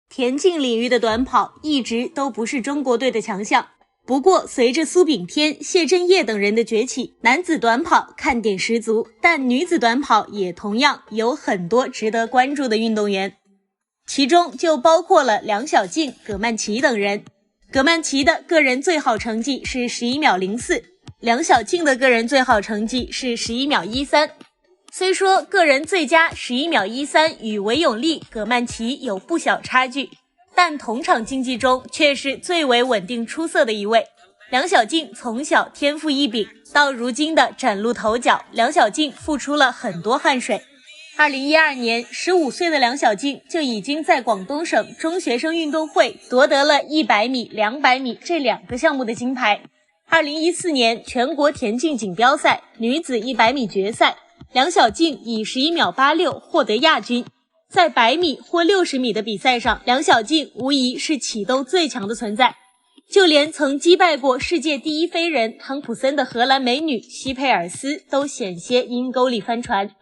田径领域的短跑一直都不是中国队的强项。不过，随着苏炳添、谢震业等人的崛起，男子短跑看点十足，但女子短跑也同样有很多值得关注的运动员，其中就包括了梁晓静、葛曼棋等人。葛曼棋的个人最好成绩是11秒04，梁晓静的个人最好成绩是11秒13。虽说个人最佳11秒13与韦永丽、葛曼棋有不小差距，但同场竞技中却是最为稳定出色的一位。梁晓静从小天赋异禀，到如今的崭露头角，梁晓静付出了很多汗水。2012年，15岁的梁晓静就已经在广东省中学生运动会夺得了100米、200米这2个项目的金牌。2014年全国田径锦标赛女子100米决赛，梁晓静以11秒86获得亚军。在100米或60米的比赛上，梁晓静无疑是启动最强的存在，就连曾击败过世界第一飞人汤普森的荷兰美女希佩尔斯都险些阴沟里翻船。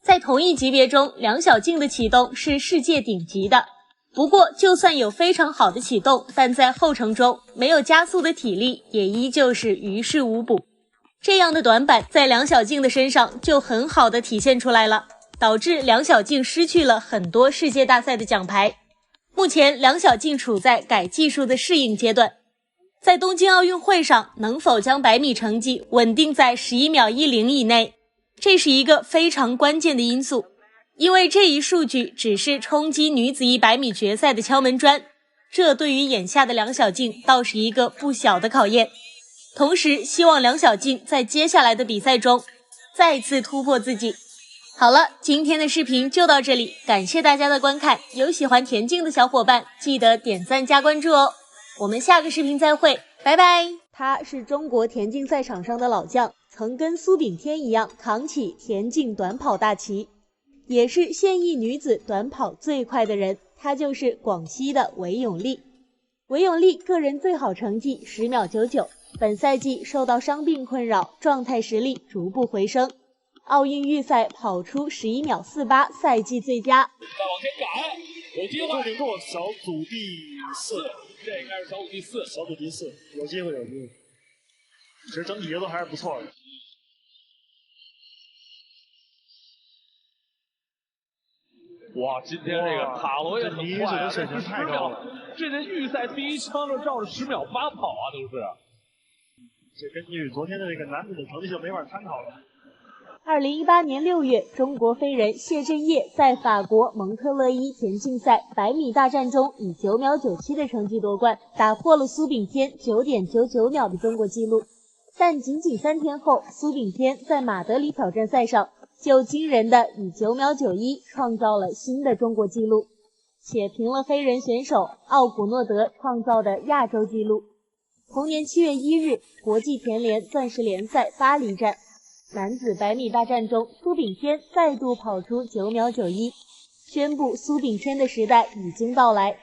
在同一级别中，梁晓静的启动是世界顶级的。不过，就算有非常好的启动，但在后程中没有加速的体力也依旧是于事无补。这样的短板在梁晓静的身上就很好的体现出来了，导致梁晓静失去了很多世界大赛的奖牌。目前，梁晓静处在改技术的适应阶段，在东京奥运会上能否将100米成绩稳定在11秒10以内，这是一个非常关键的因素，因为这一数据只是冲击女子100米决赛的敲门砖，这对于眼下的梁晓静倒是一个不小的考验。同时，希望梁晓静在接下来的比赛中再次突破自己。好了，今天的视频就到这里，感谢大家的观看，有喜欢田径的小伙伴记得点赞加关注哦。我们下个视频再会，拜拜。他是中国田径赛场上的老将，曾跟苏炳添一样扛起田径短跑大旗，也是现役女子短跑最快的人，她就是广西的韦永丽。韦永丽个人最好成绩10秒99，本赛季受到伤病困扰，状态实力逐步回升。奥运预赛跑出11秒48，赛季最佳。再往前赶，有机会。重点过小组第4，这应该是小组第4。小组第4，有机会，有机会。其实整体节奏还是不错的。哇，今天这个塔罗也很快啊，这水平太高了。这预赛第一枪就照着10秒8跑啊，都是。这根据昨天的这个男子的成绩就没法参考了。2018年6月，中国飞人谢震业在法国蒙特勒伊田径赛100米大战中以9秒97的成绩夺冠，打破了苏炳添9.99秒的中国纪录。但仅仅3天后，苏炳添在马德里挑战赛上就惊人的以9秒91创造了新的中国纪录，且平了飞人选手奥古诺德创造的亚洲纪录。同年7月1日，国际田联钻石联赛巴黎站男子100米大战中，苏炳添再度跑出9秒91，宣布苏炳添的时代已经到来。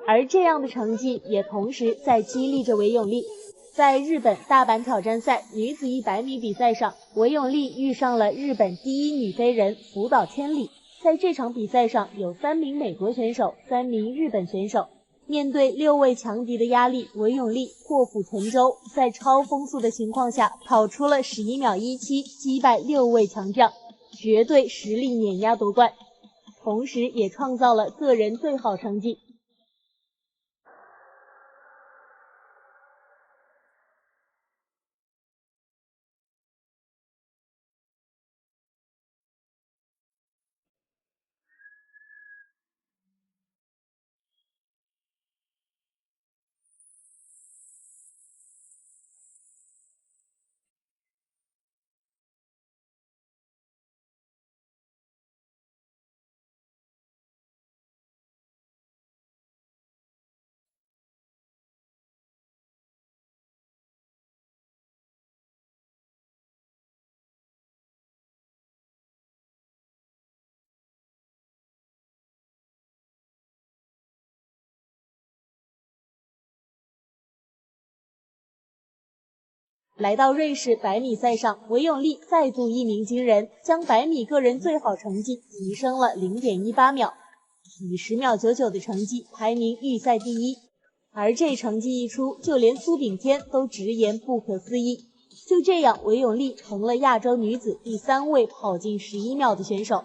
而这样的成绩也同时在激励着韦永丽。在日本大阪挑战赛女子100米比赛上，韦永丽遇上了日本第一女飞人福岛千里。在这场比赛上，有3名美国选手，3名日本选手。面对6位强敌的压力，韦永丽破釜沉舟，在超风速的情况下跑出了11秒17，击败6位强将，绝对实力碾压夺冠，同时也创造了个人最好成绩。来到瑞士100米赛上，韦永丽再度一鸣惊人，将100米个人最好成绩提升了 0.18 秒，以10秒99的成绩排名预赛第一。而这成绩一出，就连苏炳添都直言不可思议。就这样，韦永丽成了亚洲女子第3位跑进11秒的选手。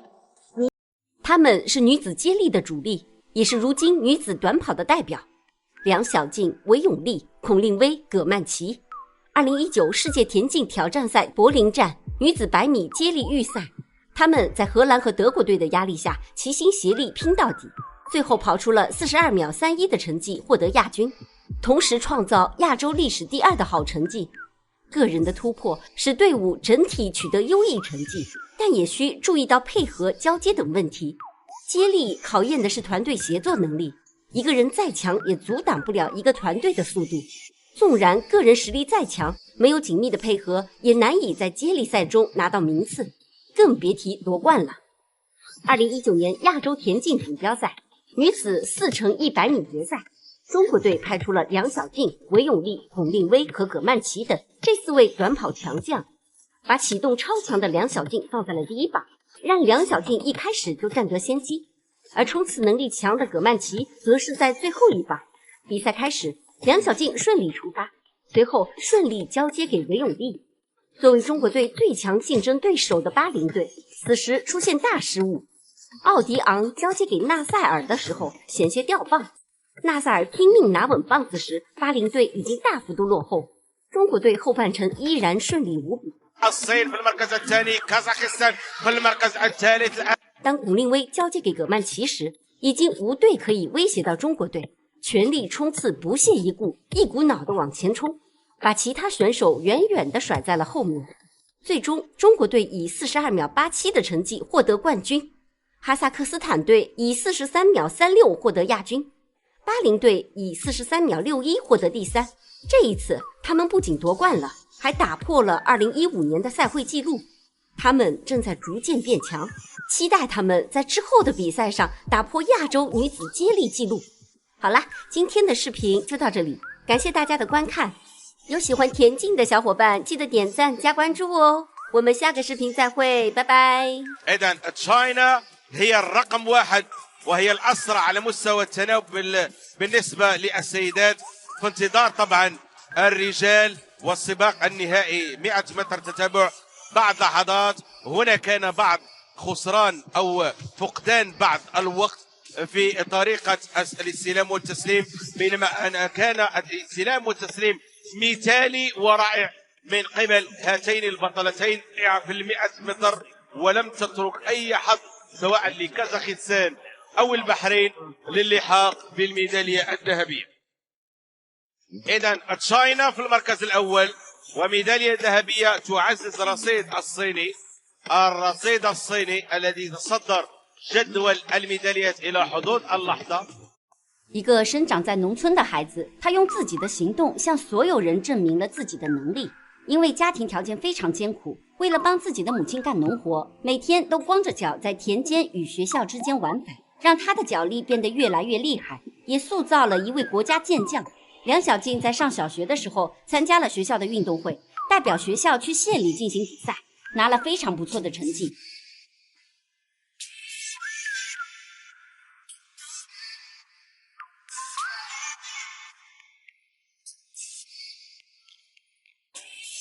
她们是女子接力的主力，也是如今女子短跑的代表。梁晓静、韦永丽、孔令薇、葛曼棋。2019世界田径挑战赛柏林站女子100米接力预赛，她们在荷兰和德国队的压力下齐心协力拼到底，最后跑出了42秒31的成绩，获得亚军，同时创造亚洲历史第2的好成绩。个人的突破使队伍整体取得优异成绩，但也需注意到配合、交接等问题。接力考验的是团队协作能力，一个人再强也阻挡不了一个团队的速度。纵然个人实力再强，没有紧密的配合，也难以在接力赛中拿到名次，更别提夺冠了。2019年亚洲田径锦标赛女子4×100米决赛，中国队派出了梁晓静、韦永丽、孔令薇和葛曼棋等这4位短跑强将，把启动超强的梁晓静放在了第一棒，让梁晓静一开始就占得先机，而冲刺能力强的葛曼棋则是在最后一棒。比赛开始，梁晓静顺利出发，随后顺利交接给韦永丽。作为中国队最强竞争对手的巴林队，此时出现大失误。奥迪昂交接给纳赛尔的时候险些掉棒，纳赛尔拼命拿稳棒子时，巴林队已经大幅度落后，中国队后半程依然顺利无比。当孔令薇交接给葛曼棋时，已经无队可以威胁到中国队，全力冲刺不屑一顾，一股脑地往前冲，把其他选手远远地甩在了后面。最终中国队以42秒87的成绩获得冠军，哈萨克斯坦队以43秒36获得亚军，巴林队以43秒61获得第3。这一次他们不仅夺冠了，还打破了2015年的赛会纪录。他们正在逐渐变强，期待他们在之后的比赛上打破亚洲女子接力纪录。好啦，今天的视频就到这里，感谢大家的观看。有喜欢田径的小伙伴记得点赞加关注哦，我们下个视频再会，拜拜。إذن تشاينا هي الرقم 1 وهي الأسرع على مستوى التناوب بالنسبة للسيدات، في انتظار طبعا الرجال والسباق النهائي 100 متر تتابع. بعد لحظات هنا كان بعض خسران أو فقدان بعض الوقت في طريقة الاستلام والتسليم، بينما أن كان الاستلام والتسليم مثالي ورائع من قبل هاتين البطلتين في 100 متر، ولم تترك أي حظ سواء لكازاخستان أو البحرين للحاق بالميدالية الذهبية. إذن تشاينا في المركز الأول وميدالية ذهبية تعزز الرصيد الصيني الذي تصدر جدول الميداليات إلى حدود اللحظة。一个生长在农村的孩子，他用自己的行动向所有人证明了自己的能力。因为家庭条件非常艰苦，为了帮自己的母亲干农活，每天都光着脚在田间与学校之间往返，让他的脚力变得越来越厉害，也塑造了一位国家健将。梁晓静在上小学的时候参加了学校的运动会，代表学校去县里进行比赛，拿了非常不错的成绩。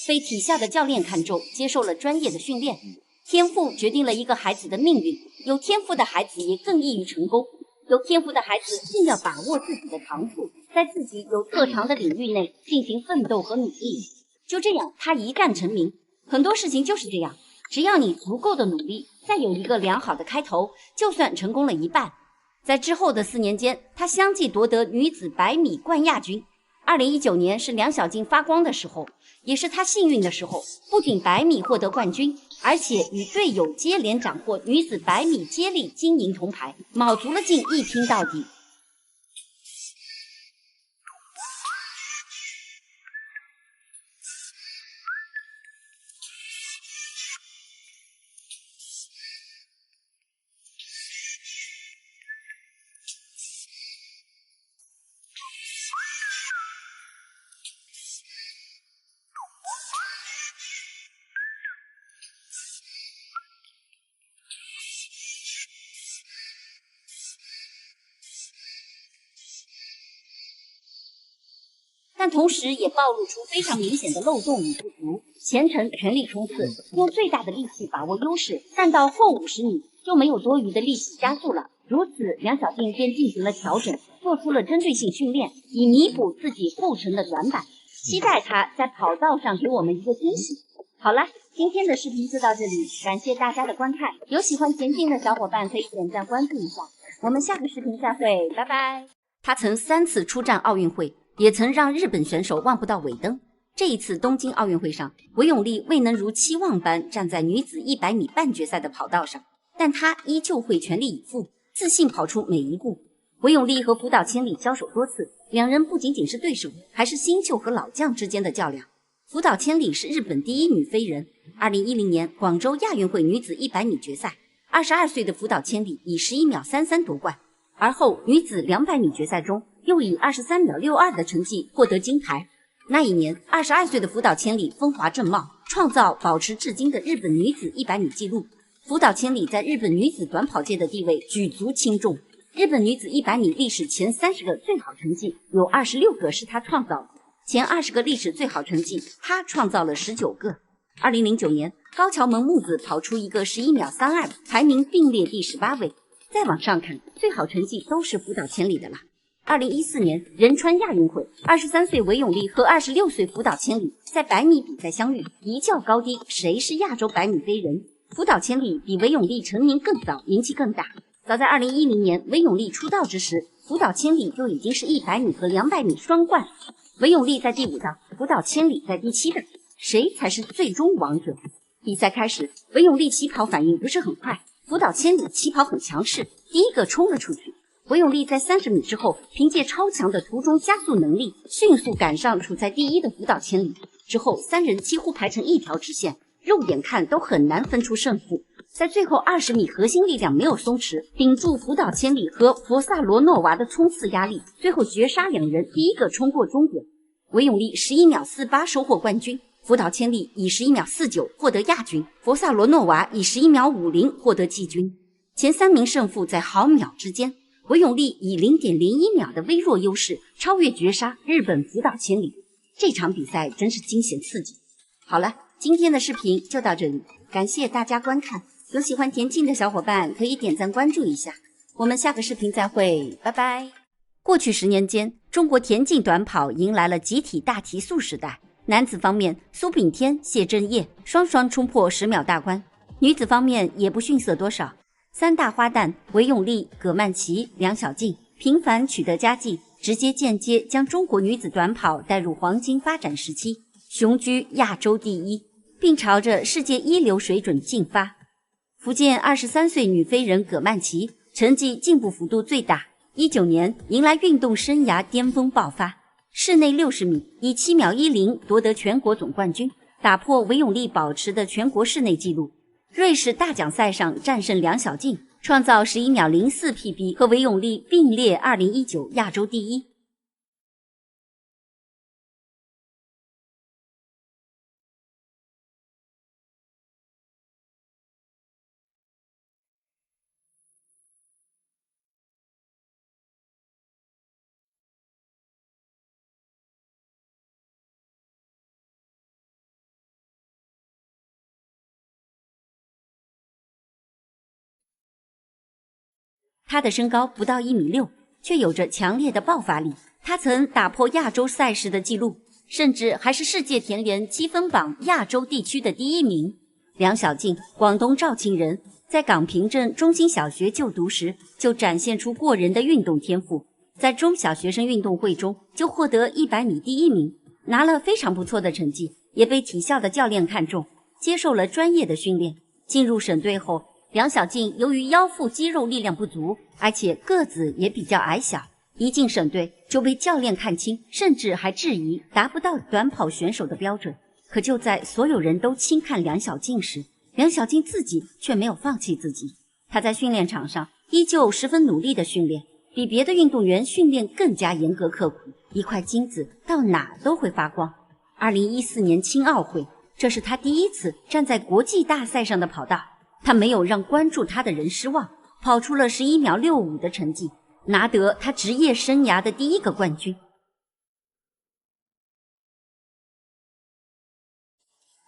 被体校的教练看中，接受了专业的训练。天赋决定了一个孩子的命运，有天赋的孩子也更易于成功。有天赋的孩子更要把握自己的长处，在自己有特长的领域内进行奋斗和努力。就这样，他一战成名。很多事情就是这样，只要你足够的努力，再有一个良好的开头，就算成功了一半。在之后的4年间，他相继夺得女子100米冠亚军。2019年是梁晓静发光的时候，也是她幸运的时候，不仅100米获得冠军，而且与队友接连斩获女子100米接力金银铜牌，卯足了劲一拼到底。但同时也暴露出非常明显的漏洞与不足。前程全力冲刺，用最大的力气把握优势，但到后50米就没有多余的力气加速了。如此，梁小静便进行了调整，做出了针对性训练，以弥补自己后程的短板。期待她在跑道上给我们一个惊喜。好了，今天的视频就到这里，感谢大家的观看。有喜欢田径的小伙伴可以点赞关注一下。我们下个视频再会，拜拜。她曾3次出战奥运会，也曾让日本选手望不到尾灯。这一次东京奥运会上，韦永丽未能如期望般站在女子100米半决赛的跑道上，但她依旧会全力以赴，自信跑出每一步。韦永丽和福岛千里交手多次，两人不仅仅是对手，还是新秀和老将之间的较量。福岛千里是日本第1女飞人，2010年广州亚运会女子100米决赛，22岁的福岛千里以11秒33夺冠，而后女子200米决赛中又以23秒62的成绩获得金牌。那一年，22岁的福岛千里风华正茂，创造保持至今的日本女子100米纪录。福岛千里在日本女子短跑界的地位举足轻重。日本女子100米历史前30个最好成绩有26个是她创造的，前20个历史最好成绩她创造了19个。2009年，高桥门木子跑出一个11秒32，排名并列第18位。再往上看，最好成绩都是福岛千里的了。2014年仁川亚运会，23岁韦永丽和26岁福岛千里在100米比赛相遇，一较高低，谁是亚洲100米飞人？福岛千里比韦永丽成名更早，名气更大。早在2010年韦永丽出道之时，福岛千里就已经是100米和200米双冠。韦永丽在第5道，福岛千里在第7道，谁才是最终王者？比赛开始，韦永丽起跑反应不是很快，福岛千里起跑很强势，第一个冲了出去。韦永丽在30米之后，凭借超强的途中加速能力，迅速赶上处在第1的福岛千里。之后3人几乎排成一条直线，肉眼看都很难分出胜负。在最后20米，核心力量没有松弛，顶住福岛千里和佛萨罗诺娃的冲刺压力，最后绝杀两人，第一个冲过终点。韦永丽11秒48收获冠军，福岛千里以11秒49获得亚军，佛萨罗诺娃以11秒50获得季军。前3名胜负在毫秒之间。韦永丽以0.01秒的微弱优势超越绝杀日本福岛千里，这场比赛真是惊险刺激。好了，今天的视频就到这里，感谢大家观看。有喜欢田径的小伙伴可以点赞关注一下，我们下个视频再会，拜拜。过去10年间，中国田径短跑迎来了集体大提速时代。男子方面，苏炳添、谢震业双双冲破10秒大关，女子方面也不逊色多少。3大花旦韦永丽、葛曼棋、梁小静频繁取得佳绩，直接间接将中国女子短跑带入黄金发展时期，雄居亚洲第1，并朝着世界一流水准进发。福建23岁女飞人葛曼棋成绩进步幅度最大，19年迎来运动生涯巅峰爆发，室内60米以7秒10夺得全国总冠军，打破韦永丽保持的全国室内纪录。瑞士大奖赛上战胜梁小静，创造11秒04 PB， 和韦永丽并列2019亚洲第1。他的身高不到1.6米，却有着强烈的爆发力。他曾打破亚洲赛事的纪录，甚至还是世界田联积分榜亚洲地区的第1名。梁小静，广东肇庆人，在港平镇中心小学就读时就展现出过人的运动天赋，在中小学生运动会中就获得100米第1名，拿了非常不错的成绩，也被体校的教练看中，接受了专业的训练。进入省队后，梁小静由于腰腹肌肉力量不足，而且个子也比较矮小，一进省队就被教练看清，甚至还质疑达不到短跑选手的标准。可就在所有人都轻看梁小静时，梁小静自己却没有放弃自己。她在训练场上依旧十分努力的训练，比别的运动员训练更加严格刻苦，一块金子到哪都会发光。2014年青奥会，这是她第一次站在国际大赛上的跑道，她没有让关注她的人失望，跑出了11秒65的成绩，拿得她职业生涯的第1个冠军。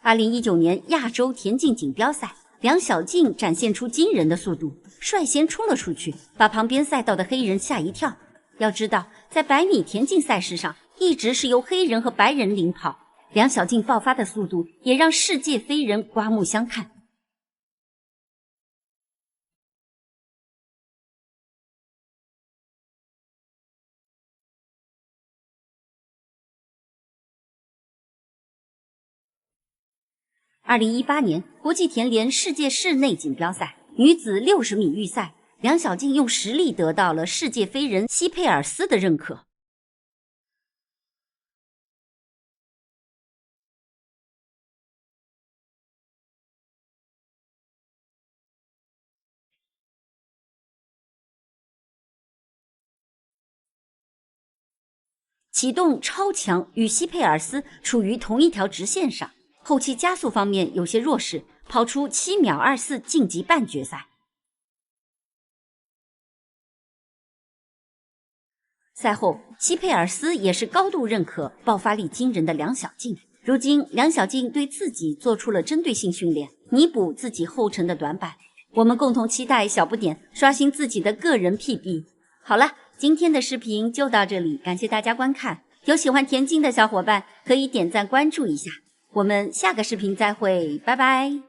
2019年亚洲田径锦标赛，梁小静展现出惊人的速度，率先冲了出去，把旁边赛道的黑人吓一跳。要知道，在100米田径赛事上，一直是由黑人和白人领跑，梁小静爆发的速度也让世界飞人刮目相看。2018年国际田联世界室内锦标赛女子60米预赛，梁小静用实力得到了世界飞人西佩尔斯的认可。启动超强与西佩尔斯处于同一条直线上，后期加速方面有些弱势，跑出7秒24晋级半决赛。赛后，西佩尔斯也是高度认可爆发力惊人的梁小静。如今，梁小静对自己做出了针对性训练，弥补自己后程的短板。我们共同期待小不点刷新自己的个人 PB。好了，今天的视频就到这里，感谢大家观看。有喜欢田径的小伙伴可以点赞关注一下。我们下个视频再会，拜拜。